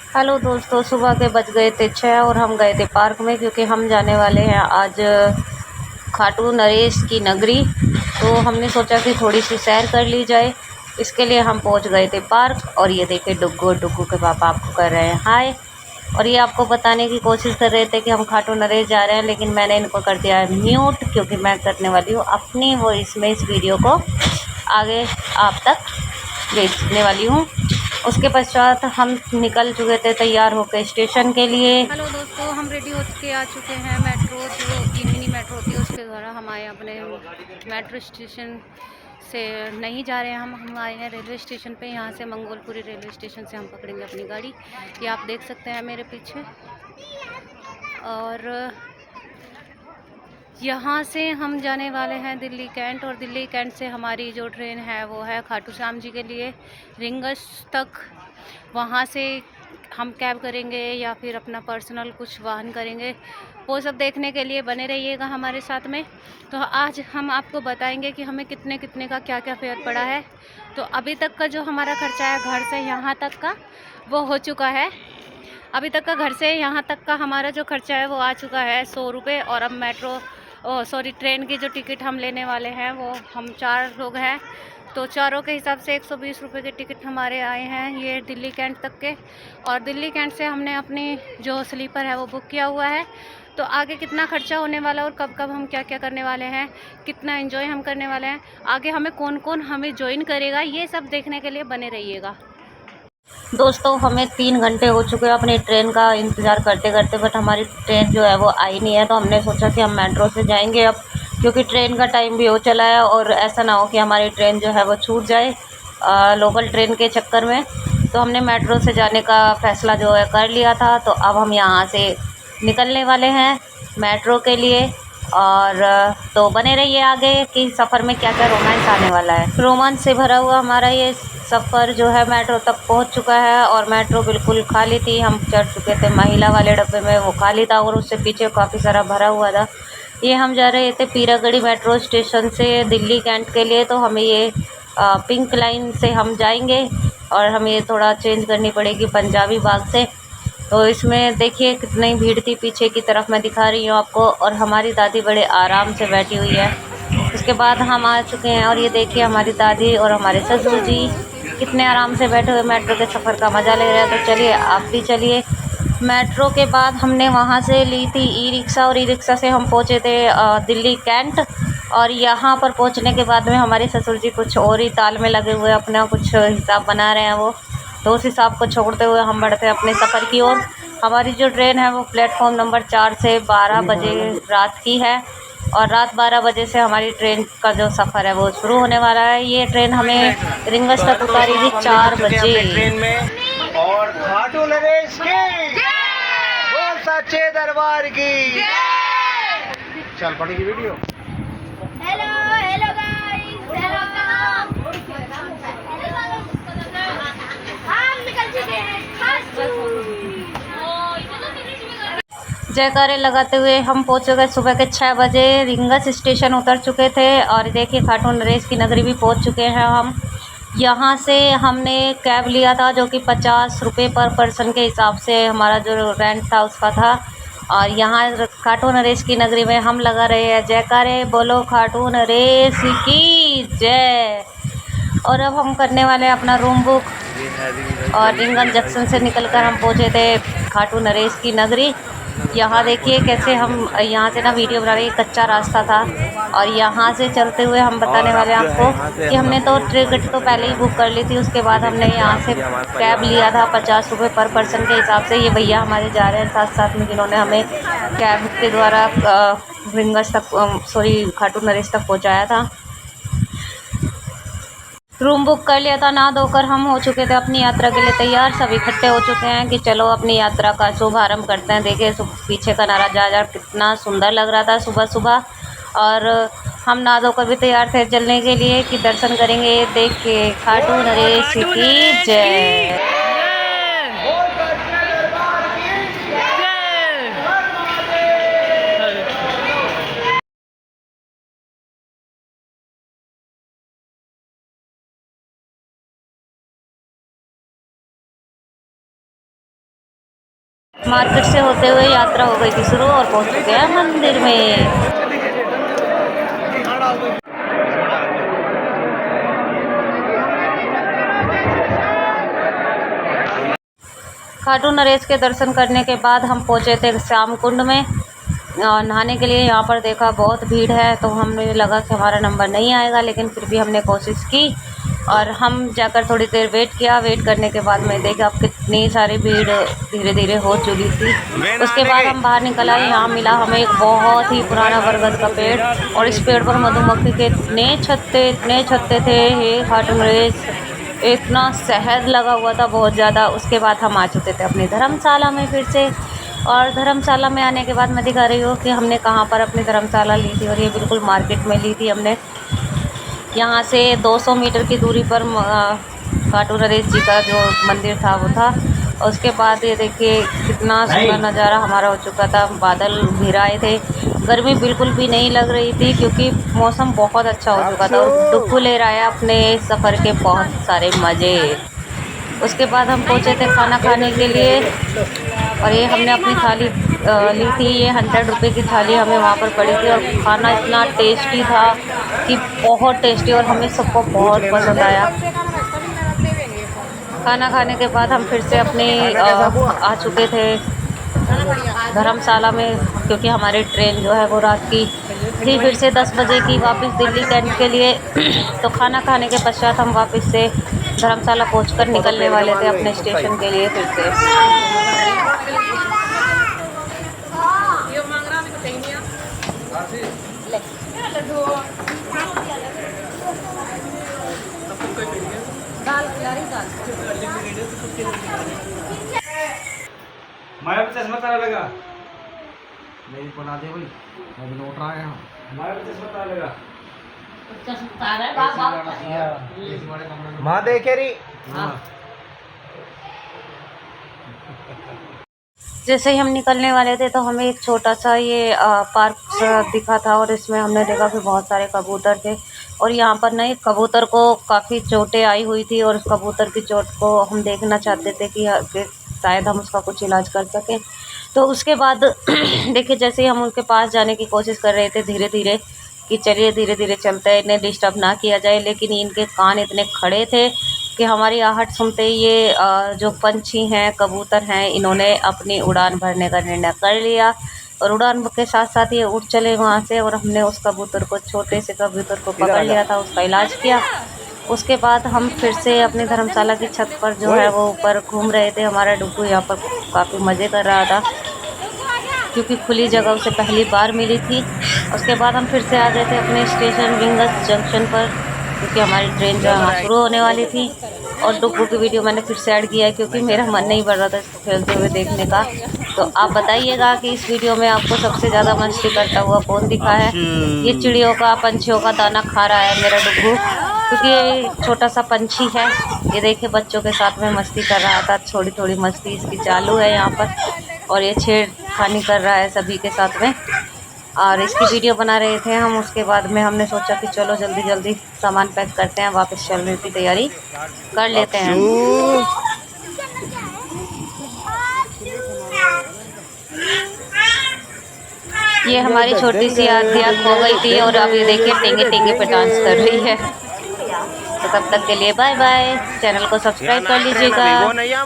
Hello दोस्तों, सुबह के बज गए थे 6 और हम गए थे पार्क में क्योंकि हम जाने वाले हैं आज खाटू नरेश की नगरी। तो हमने सोचा कि थोड़ी सी सैर कर ली जाए, इसके लिए हम पहुंच गए थे पार्क। और ये देखे डुग्गू डुग्गू के पापा आपको कर रहे हैं हाय। और ये आपको बताने की कोशिश कर रहे थे कि हम खाटू नरेश जा रहे हैं, लेकिन मैंने इनको कर दिया है म्यूट क्योंकि मैं करने वाली हूँ अपनी वॉइस में इस वीडियो को आगे आप तक भेजने वाली हूँ। उसके पश्चात हम निकल चुके थे तैयार होकर स्टेशन के लिए। हेलो दोस्तों, हम रेडी हो के आ चुके हैं। मेट्रो जो की मिनी मेट्रो होती है उसके द्वारा हम आए अपने मेट्रो स्टेशन से नहीं जा रहे हैं। हम आए हैं रेलवे स्टेशन पे। यहाँ से मंगोलपुरी रेलवे स्टेशन से हम पकड़ेंगे अपनी गाड़ी। ये आप देख सकते हैं मेरे पीछे। और यहाँ से हम जाने वाले हैं दिल्ली कैंट, और दिल्ली कैंट से हमारी जो ट्रेन है वो है खाटू श्याम जी के लिए रिंगस तक। वहाँ से हम कैब करेंगे या फिर अपना पर्सनल कुछ वाहन करेंगे, वो सब देखने के लिए बने रहिएगा हमारे साथ में। तो आज हम आपको बताएंगे कि हमें कितने कितने का क्या क्या फेयर पड़ा है। तो अभी तक का जो हमारा खर्चा है घर से यहाँ तक का वो हो चुका है। अभी तक का घर से यहाँ तक का हमारा जो खर्चा है वो आ चुका है 100 रुपये। और अब ट्रेन की जो टिकट हम लेने वाले हैं वो हम 4 लोग हैं, तो चारों के हिसाब से 120 रुपये के टिकट हमारे आए हैं ये दिल्ली कैंट तक के। और दिल्ली कैंट से हमने अपनी जो स्लीपर है वो बुक किया हुआ है। तो आगे कितना खर्चा होने वाला है और कब कब हम क्या क्या करने वाले हैं, कितना एंजॉय हम करने वाले हैं, आगे हमें कौन कौन हमें ज्वाइन करेगा, ये सब देखने के लिए बने रहिएगा। दोस्तों, हमें 3 घंटे हो चुके हैं अपनी ट्रेन का इंतज़ार करते करते, बट हमारी ट्रेन जो है वो आई नहीं है। तो हमने सोचा कि हम मेट्रो से जाएंगे अब, क्योंकि ट्रेन का टाइम भी हो चला है और ऐसा ना हो कि हमारी ट्रेन जो है वो छूट जाए लोकल ट्रेन के चक्कर में। तो हमने मेट्रो से जाने का फ़ैसला जो है कर लिया था। तो अब हम यहाँ से निकलने वाले हैं मेट्रो के लिए। और तो बने रहिए आगे कि सफ़र में क्या क्या रोमांस आने वाला है। रोमांस से भरा हुआ हमारा ये सफ़र जो है मेट्रो तक पहुंच चुका है। और मेट्रो बिल्कुल खाली थी, हम चढ़ चुके थे महिला वाले डब्बे में, वो खाली था और उससे पीछे काफ़ी सारा भरा हुआ था। ये हम जा रहे थे पीरागढ़ी मेट्रो स्टेशन से दिल्ली कैंट के लिए। तो हमें ये पिंक लाइन से हम जाएंगे और हमें ये थोड़ा चेंज करनी पड़ेगी पंजाबी बाग से। तो इसमें देखिए कितनी भीड़ थी, पीछे की तरफ मैं दिखा रही हूँ आपको। और हमारी दादी बड़े आराम से बैठी हुई है। उसके बाद हम आ चुके हैं और ये देखिए हमारी दादी और हमारे ससुर जी कितने आराम से बैठे हुए मेट्रो के सफ़र का मज़ा ले रहे हैं। तो चलिए आप भी चलिए। मेट्रो के बाद हमने वहाँ से ली थी ई रिक्शा, और ई रिक्शा से हम पहुँचे थे दिल्ली कैंट। और यहाँ पर पहुँचने के बाद में हमारे ससुर जी कुछ और ही ताल में लगे हुए अपना कुछ हिसाब बना रहे हैं वो। तो उस हिसाब को छोड़ते हुए हम बढ़ते हैं अपने सफ़र की ओर। हमारी जो ट्रेन है वो प्लेटफॉर्म नंबर 4 से 12 बजे रात की है। और रात 12 बजे से हमारी ट्रेन का जो सफ़र है वो शुरू होने वाला है। ये ट्रेन हमें रिंगस तक उतारेगी 4 बजे। ट्रेन में और खाटू नरेश की वो सच्चे दरबार की चल पड़ेगी video. Hello hello guys, hello हम निकल चुके हैं जयकारे लगाते हुए हम पहुँच गए सुबह के 6 बजे। रिंगस स्टेशन उतर चुके थे और देखिए खाटू नरेश की नगरी भी पहुँच चुके हैं हम। यहाँ से हमने कैब लिया था जो कि 50 रुपये पर पर्सन के हिसाब से हमारा जो रेंट था उसका था। और यहाँ खाटू नरेश की नगरी में हम लगा रहे हैं जयकारे, बोलो खाटू नरेश की जय। और अब हम करने वाले हैं अपना रूम बुक। और रिंगन जंक्शन से निकलकर हम पहुँचे थे खाटू नरेश की नगरी। यहाँ देखिए कैसे हम यहाँ से ना वीडियो बना रहे हैं, कच्चा रास्ता था। और यहाँ से चलते हुए हम बताने वाले हैं आपको कि हमने तो टिकट तो पहले ही बुक कर ली थी। उसके बाद हमने यहाँ से कैब लिया था 50 रुपये पर पर्सन के हिसाब से। ये भैया हमारे जा रहे हैं साथ साथ में जिन्होंने हमें कैब के द्वारा रिंगस तक खाटू नरेश तक पहुँचाया था। रूम बुक कर लिया था, नहा धोकर हम हो चुके थे अपनी यात्रा के लिए तैयार। सब इकट्ठे हो चुके हैं कि चलो अपनी यात्रा का शुभारंभ करते हैं। देखिए पीछे का नज़ारा कितना सुंदर लग रहा था सुबह सुबह। और हम नहा धोकर भी तैयार थे चलने के लिए कि दर्शन करेंगे। देखिए खाटू नरेश की जय। मार्केट से होते हुए यात्रा हो गई थी शुरू और पहुंच चुके हैं मंदिर में। खाटू नरेश के दर्शन करने के बाद हम पहुंचे थे श्याम कुंड में नहाने के लिए। यहाँ पर देखा बहुत भीड़ है, तो हमें लगा कि हमारा नंबर नहीं आएगा, लेकिन फिर भी हमने कोशिश की और हम जाकर थोड़ी देर वेट किया। वेट करने के बाद मैं देखा अब कितनी सारी भीड़ धीरे धीरे हो चुकी थी। उसके बाद हम बाहर निकल आए। यहाँ मिला हमें एक बहुत ही पुराना बरगद का पेड़ और इस पेड़ पर मधुमक्खी के इतने छत्ते थे। हे खाटू नरेश, इतना शहद लगा हुआ था बहुत ज़्यादा। उसके बाद हम आ चुके थे अपनी धर्मशाला में फिर से, और धर्मशाला में आने के बाद मैं दिखा रही हूँ कि हमने कहाँ पर अपनी धर्मशाला ली थी, और ये बिल्कुल मार्केट में ली थी हमने। यहाँ से 200 मीटर की दूरी पर खाटू नरेश जी का जो मंदिर था वो था। और उसके बाद ये देखिए कितना सुंदर नज़ारा हमारा हो चुका था। बादल घिर आए थे, गर्मी बिल्कुल भी नहीं लग रही थी क्योंकि मौसम बहुत अच्छा हो चुका था और डुग्गू ले रहा है अपने सफ़र के बहुत सारे मज़े। उसके बाद हम पहुँचे थे खाना खाने के लिए, और ये हमने अपनी थाली ली थी। ये 100 रुपये की थाली हमें वहाँ पर पड़ी थी और खाना इतना टेस्टी था कि बहुत टेस्टी, और हमें सबको बहुत पसंद आया। खाना खाने के बाद हम फिर से अपने आ चुके थे धर्मशाला में, क्योंकि हमारी ट्रेन जो है वो रात की थी फिर से 10 बजे की वापस दिल्ली कैंट के लिए। तो खाना खाने के पश्चात हम वापस से धर्मशाला पहुंचकर निकलने वाले थे अपने स्टेशन के लिए फिर से। माया पे चश्मा तारा लगा, नहीं बना दे भाई, मैं भी लौट रहा है यहाँ। माया पे चश्मा तारा लगा, इस बड़े कमरे में माँ देखे रही। जैसे ही हम निकलने वाले थे तो हमें एक छोटा सा ये पार्क सा दिखा था, और इसमें हमने देखा कि बहुत सारे कबूतर थे। और यहाँ पर ना एक कबूतर को काफ़ी चोटें आई हुई थी, और उस कबूतर की चोट को हम देखना चाहते थे कि शायद हम उसका कुछ इलाज कर सकें। तो उसके बाद देखिए जैसे ही हम उनके पास जाने की कोशिश कर रहे थे धीरे धीरे कि चलिए धीरे धीरे चलते हैं, इन्हें डिस्टर्ब ना किया जाए, लेकिन इनके कान इतने खड़े थे कि हमारी आहट सुनते ही ये जो पंछी हैं, कबूतर हैं, इन्होंने अपनी उड़ान भरने का निर्णय कर लिया। और उड़ान के साथ साथ ये उड़ चले वहाँ से, और हमने उस कबूतर को, छोटे से कबूतर को पकड़ लिया था, उसका इलाज किया। उसके बाद हम फिर से अपनी धर्मशाला की छत पर जो है वो ऊपर घूम रहे थे। हमारा डुग्गू यहाँ पर काफ़ी मज़े कर रहा था क्योंकि खुली जगह उसे पहली बार मिली थी। उसके बाद हम फिर से आ गए थे अपने स्टेशन रिंगस जंक्शन पर, क्योंकि हमारी ट्रेन जो है शुरू होने वाली थी। और डुग्गू की वीडियो मैंने फिर से ऐड किया है क्योंकि मेरा मन नहीं बढ़ रहा था इसको खेलते हुए देखने का। तो आप बताइएगा कि इस वीडियो में आपको सबसे ज़्यादा मस्ती करता हुआ कौन दिखा है। ये चिड़ियों का, पंछियों का दाना खा रहा है मेरा डुग्गू, क्योंकि ये छोटा सा पंछी है। ये देखिए बच्चों के साथ में मस्ती कर रहा था, थोड़ी थोड़ी मस्ती इसकी चालू है यहाँ पर, और ये छेड़खानी कर रहा है सभी के साथ में। और इसकी वीडियो बना रहे थे हम। उसके बाद में हमने सोचा कि चलो जल्दी जल्दी सामान पैक करते हैं, वापस चलने की तैयारी कर लेते हैं। ये हमारी छोटी सी आदिया खो गई थी और अब ये देखिए टेंगे टेंगे पे डांस कर रही है। तो तब तक के लिए बाय बाय। चैनल को सब्सक्राइब कर लीजिएगा।